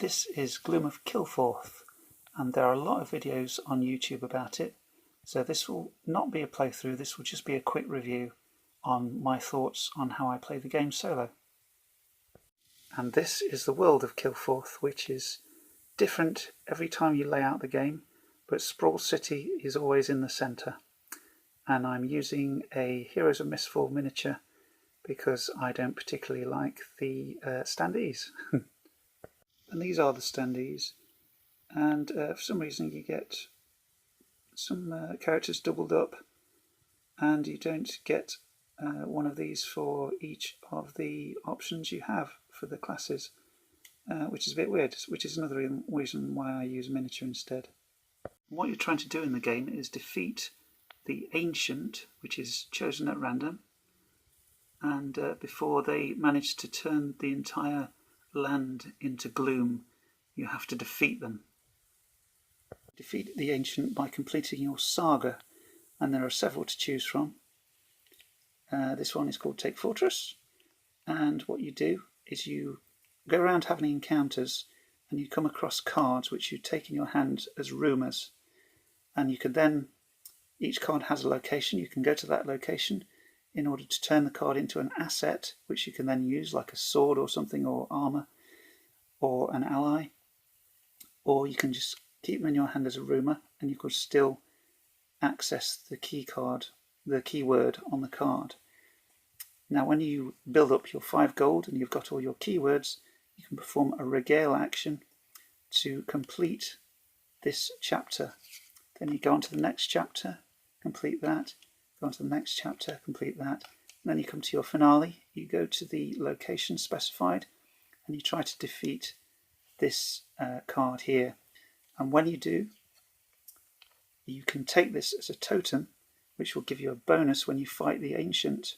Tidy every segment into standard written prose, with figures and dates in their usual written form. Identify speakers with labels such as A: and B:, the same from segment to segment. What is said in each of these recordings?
A: This is Gloom of Kilforth, and there are a lot of videos on YouTube about it, so this will not be a playthrough, this will just be a quick review on my thoughts on how I play the game solo. And this is the world of Kilforth, which is different every time you lay out the game, but Sprawl City is always in the centre. And I'm using a Heroes of Mistfall miniature because I don't particularly like the standees. And these are the standees, and for some reason you get some characters doubled up, and you don't get one of these for each of the options you have for the classes, which is a bit weird, which is another reason why I use miniature instead. What you're trying to do in the game is defeat the Ancient, which is chosen at random, and before they manage to turn the entire land into gloom, you have to defeat them. Defeat the Ancient by completing your saga, and there are several to choose from. This one is called Take Fortress, and what you do is you go around having encounters and you come across cards which you take in your hand as rumours, and you can then, each card has a location, you can go to that location in order to turn the card into an asset which you can then use, like a sword or something, or armour, or an ally, or you can just keep them in your hand as a rumour and you could still access the key card, the keyword on the card. Now when you build up your 5 gold and you've got all your keywords, you can perform a regale action to complete this chapter. Then you go on to the next chapter, complete that, go on to the next chapter, complete that, and then you come to your finale, you go to the location specified and you try to defeat this card here. And when you do, you can take this as a totem, which will give you a bonus when you fight the Ancient.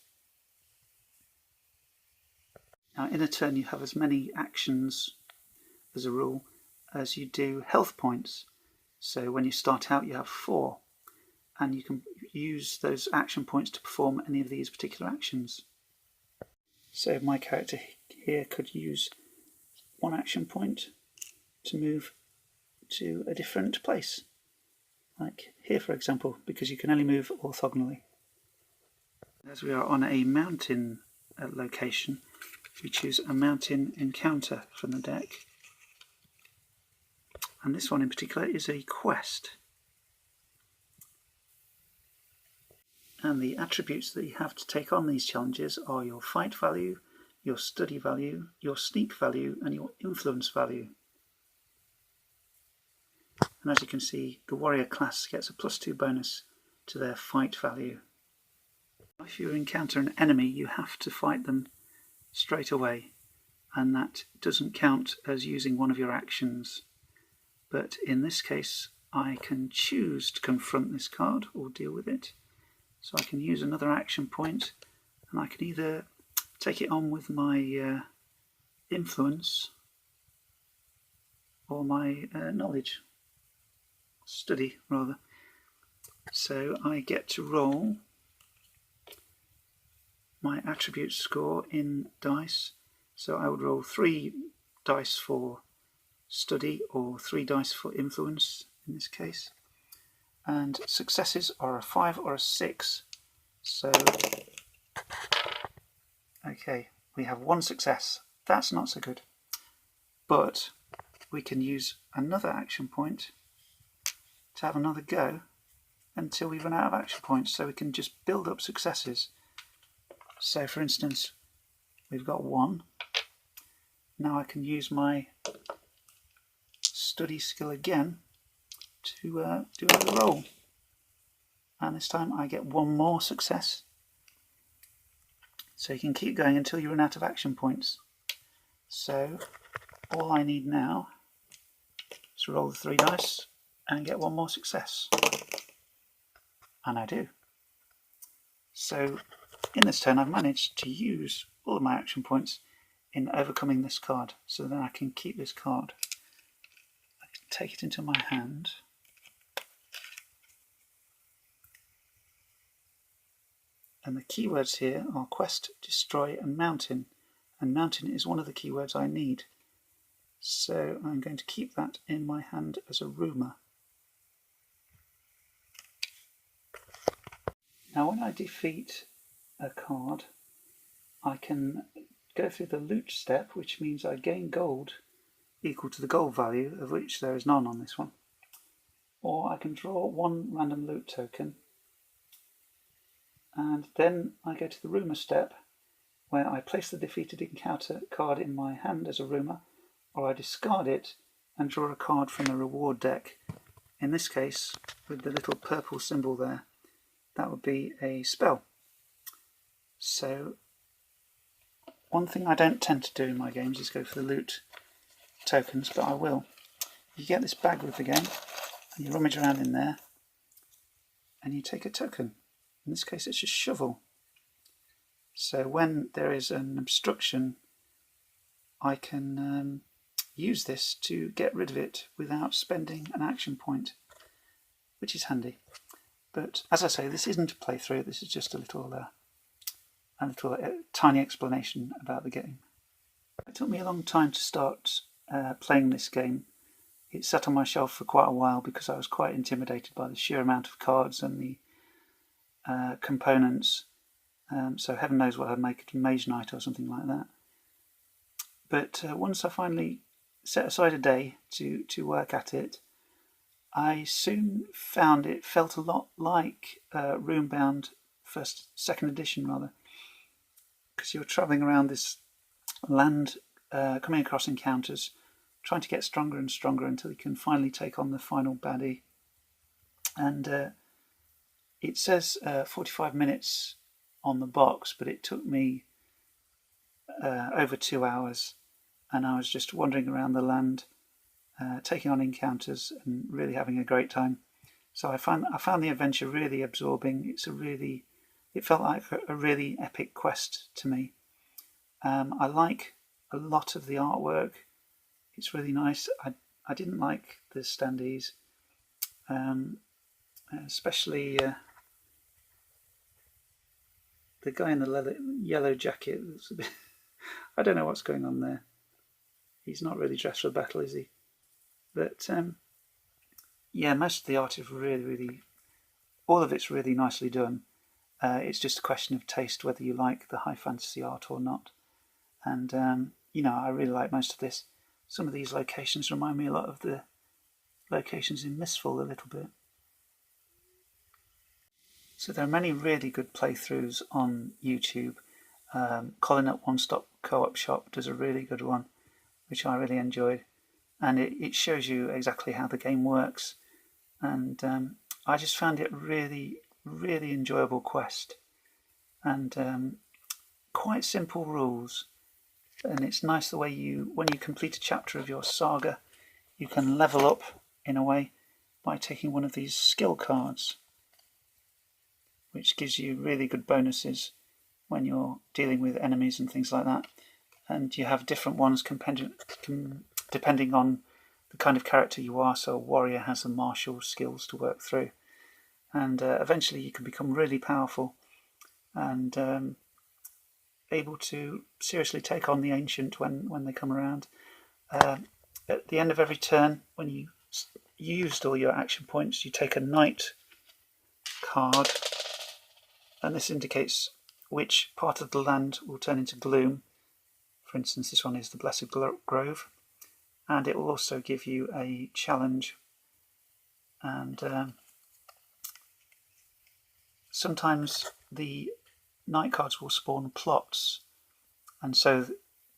A: Now in a turn you have as many actions, as a rule, as you do health points. So when you start out you have 4, and you can use those action points to perform any of these particular actions. So my character here could use 1 action point to move to a different place, like here for example, because you can only move orthogonally. As we are on a mountain location, we choose a mountain encounter from the deck, and this one in particular is a quest. And the attributes that you have to take on these challenges are your fight value, your study value, your sneak value, and your influence value. And as you can see, the warrior class gets a +2 bonus to their fight value. If you encounter an enemy, you have to fight them straight away, and that doesn't count as using one of your actions. But in this case, I can choose to confront this card or deal with it. So I can use another action point, and I can either take it on with my influence or my knowledge, study rather. So I get to roll my attribute score in dice. So I would roll 3 dice for study or 3 dice for influence in this case. And successes are a 5 or a 6. So, okay, we have 1 success. That's not so good. But we can use another action point to have another go until we run out of action points. So we can just build up successes. So for instance, we've got 1. Now I can use my study skill again to do another roll, and this time I get 1 more success. So you can keep going until you run out of action points. So all I need now is roll the 3 dice and get 1 more success, and I do. So in this turn I've managed to use all of my action points in overcoming this card, so then I can keep this card. I can take it into my hand. And the keywords here are quest, destroy and mountain. And mountain is one of the keywords I need. So I'm going to keep that in my hand as a rumour. Now when I defeat a card, I can go through the loot step, which means I gain gold equal to the gold value, of which there is none on this one. Or I can draw one random loot token, and then I go to the rumour step, where I place the defeated encounter card in my hand as a rumour, or I discard it and draw a card from the reward deck. In this case, with the little purple symbol there, that would be a spell. So one thing I don't tend to do in my games is go for the loot tokens, but I will. You get this bag with the game, and you rummage around in there, and you take a token. In this case it's a shovel. So when there is an obstruction, I can use this to get rid of it without spending an action point, which is handy. But as I say, this isn't a playthrough, this is just a little tiny explanation about the game. It took me a long time to start playing this game. It sat on my shelf for quite a while because I was quite intimidated by the sheer amount of cards and the components. So heaven knows what I'd make it a Mage Knight or something like that. But once I finally set aside a day to work at it, I soon found it felt a lot like Runebound second edition rather, because you were travelling around this land, coming across encounters, trying to get stronger and stronger until you can finally take on the final baddie. And it says 45 minutes on the box, but it took me over 2 hours, and I was just wandering around the land, taking on encounters and really having a great time. So I found the adventure really absorbing. It felt like a really epic quest to me. I like a lot of the artwork. It's really nice. I didn't like the standees, especially the guy in the yellow jacket. I don't know what's going on there. He's not really dressed for battle, is he? But yeah, most of the art is really, all of it's really nicely done. It's just a question of taste, whether you like the high fantasy art or not. And I really like most of this. Some of these locations remind me a lot of the locations in Mistfall a little bit. So there are many really good playthroughs on YouTube. Colin at One Stop Co-op Shop does a really good one, which I really enjoyed. And it shows you exactly how the game works. And I just found it really enjoyable quest. And quite simple rules. And it's nice the way when you complete a chapter of your saga, you can level up in a way by taking one of these skill cards, which gives you really good bonuses when you're dealing with enemies and things like that. And you have different ones depending on the kind of character you are. So a warrior has the martial skills to work through. And eventually you can become really powerful and able to seriously take on the ancient when they come around. At the end of every turn, when you used all your action points, you take a knight card, and this indicates which part of the land will turn into gloom. For instance, this one is the Blessed Grove, and it will also give you a challenge. And sometimes the knight cards will spawn plots, and so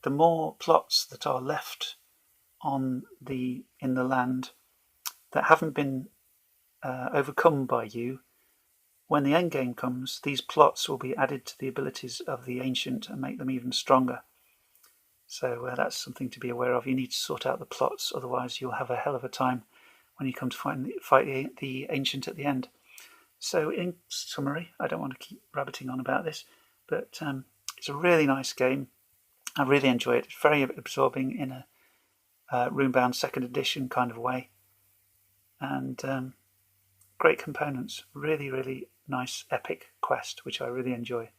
A: the more plots that are left in the land that haven't been overcome by you, when the end game comes, these plots will be added to the abilities of the ancient and make them even stronger. So that's something to be aware of. You need to sort out the plots, otherwise you'll have a hell of a time when you come to fight the ancient at the end. So in summary, I don't want to keep rabbiting on about this, but it's a really nice game. I really enjoy it. It's very absorbing in a Runebound second edition kind of way. And great components. Really nice epic quest, which I really enjoy.